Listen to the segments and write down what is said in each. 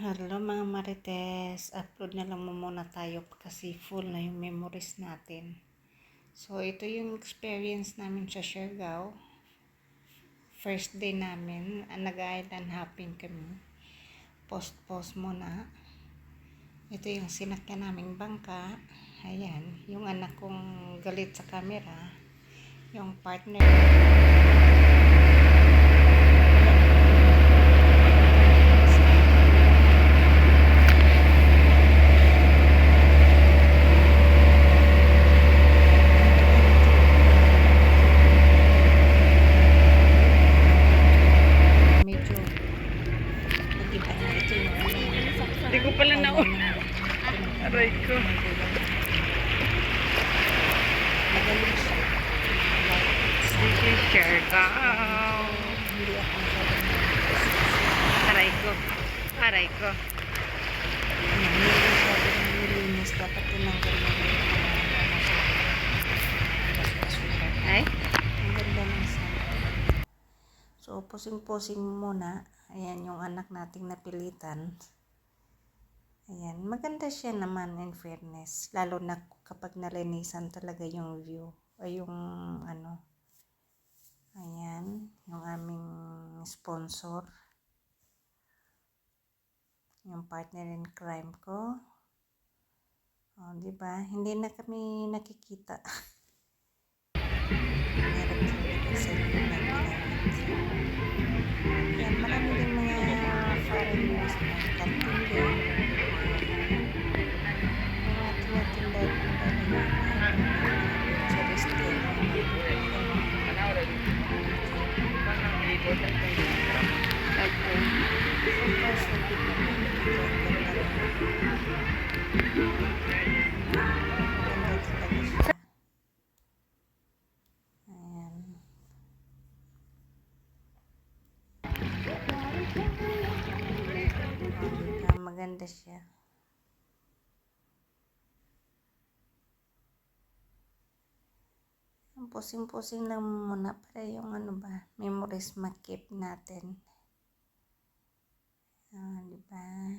Hello mga Marites, upload na lang muna tayo kasi full na yung memories natin. So ito yung experience namin sa Siargao. First day namin, nag-island hopping kami. Post muna. Ito yung sinakyan naming bangka. Ayan, yung anak kong galit sa camera. Yung partner. Hindi ko pala naon. Aray ko. Sige, Siargao. Aray ko. Aray ko. Nilinis dapat tinanggal na Ay? ang ganda ng sun. So, pusing-pusing muna. Ayan yung anak nating napilitan. Ayan, maganda siya naman in fairness. Lalo na kapag nalinisan talaga yung view. Ay yung ano. Ayan, yung aming sponsor. Yung partner in crime ko. O, diba? Hindi na kami nakikita. Meron talaga sa inyo na ginamit. Ayan, marami din mga foreigners na kantin. Maganda siya. Pusing-pusing lang muna para yung ano ba, memories makip natin. Diba?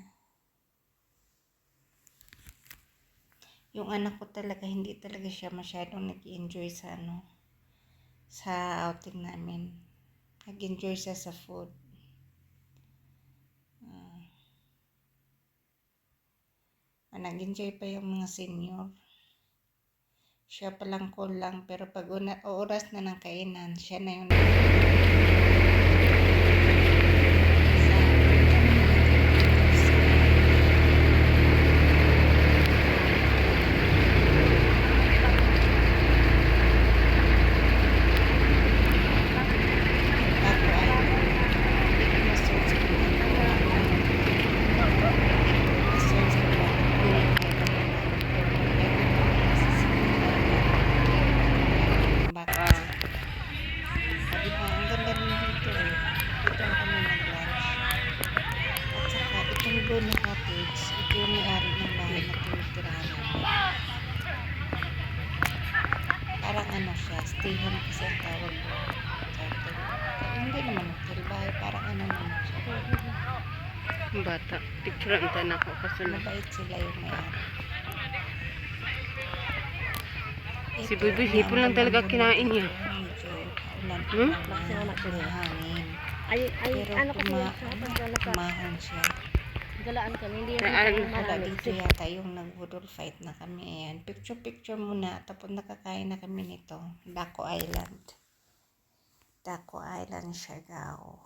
Yung anak ko talaga, hindi talaga siya masyadong nag-enjoy sa ano, sa outing namin. Nag-enjoy siya sa food. Nag-enjoy pa yung mga senior. Siya palang kulang, pero pag oras na ng kainan, siya na yung na cottage. Ito yung may-ari ng bahay na tinitirahan namin. Parang ano siya, stay home kasi ang tawag ko. Hindi naman hotel bahay, parang ano naman siya. Bata. Picture ang tanak ko kasunod. Mabait sila yung may-ari. Si Buboy, hipon lang talaga kinain niya. Medyo ulan Hmm? hangin. Pero ano kasi tumahon siya. galaan kami, hindi Saan? yung Wala marami. dito yata yung nag-budol fight na kami. Ayan, picture muna. Tapos nakakain na kami nito. Daco Island. Daco Island, Siargao.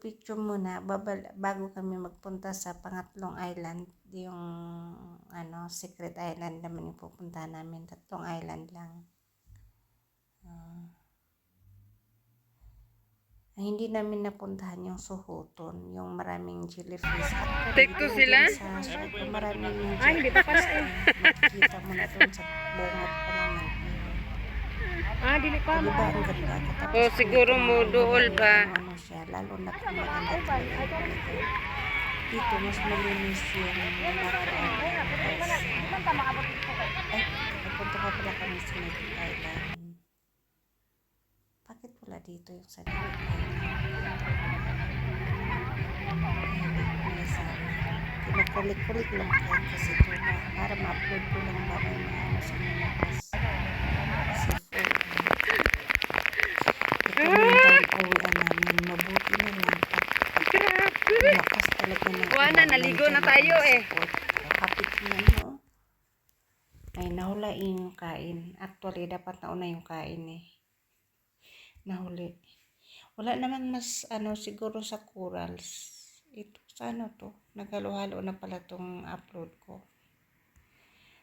Picture muna. Bago kami magpunta sa pangatlong island. Yung ano, secret island naman yung pupuntahan namin. 3 island lang. Hindi namin napuntahan yung Suhuton, yung maraming jellyfish. Tekto sila? Sa Siargao, maraming jellyfish. Ay, hindi pa pala eh. Makikita mo na doon sa bungat pa lang ng Dili pa. Diba ang ganda? O siguro mo dool ba? Ano siya, lalo na kung maganda talaga. Dito, mas malinis yung Ay, napunta pa pala kami sa Native Island. Bakit wala dito yung sa Native Island? kulik-kulik lang kayo kasi ito na para ma-upload ko lang ba may ano sa mga kas. Kasi full. Ito na yung time-uwian namin. Mabuti na lang. Lakas talaga ng Wala, naligo na tayo eh. Kapit na no. Ay, nahula yung kain. Actually, dapat nauna yung kain eh. Nahuli. Wala naman mas siguro sa corals. Ito, sa ano to? Naghalo-halo na pala tong upload ko.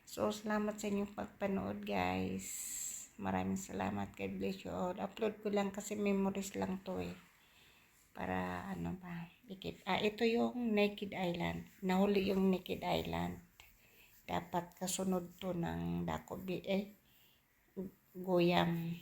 So, salamat sa inyong pagpanood guys. Maraming salamat. God bless you all. Upload ko lang kasi memories lang to eh. Para ano ba. Ito yung Naked Island. Nahuli yung Naked Island. Dapat kasunod to ng Dakobi Goyam.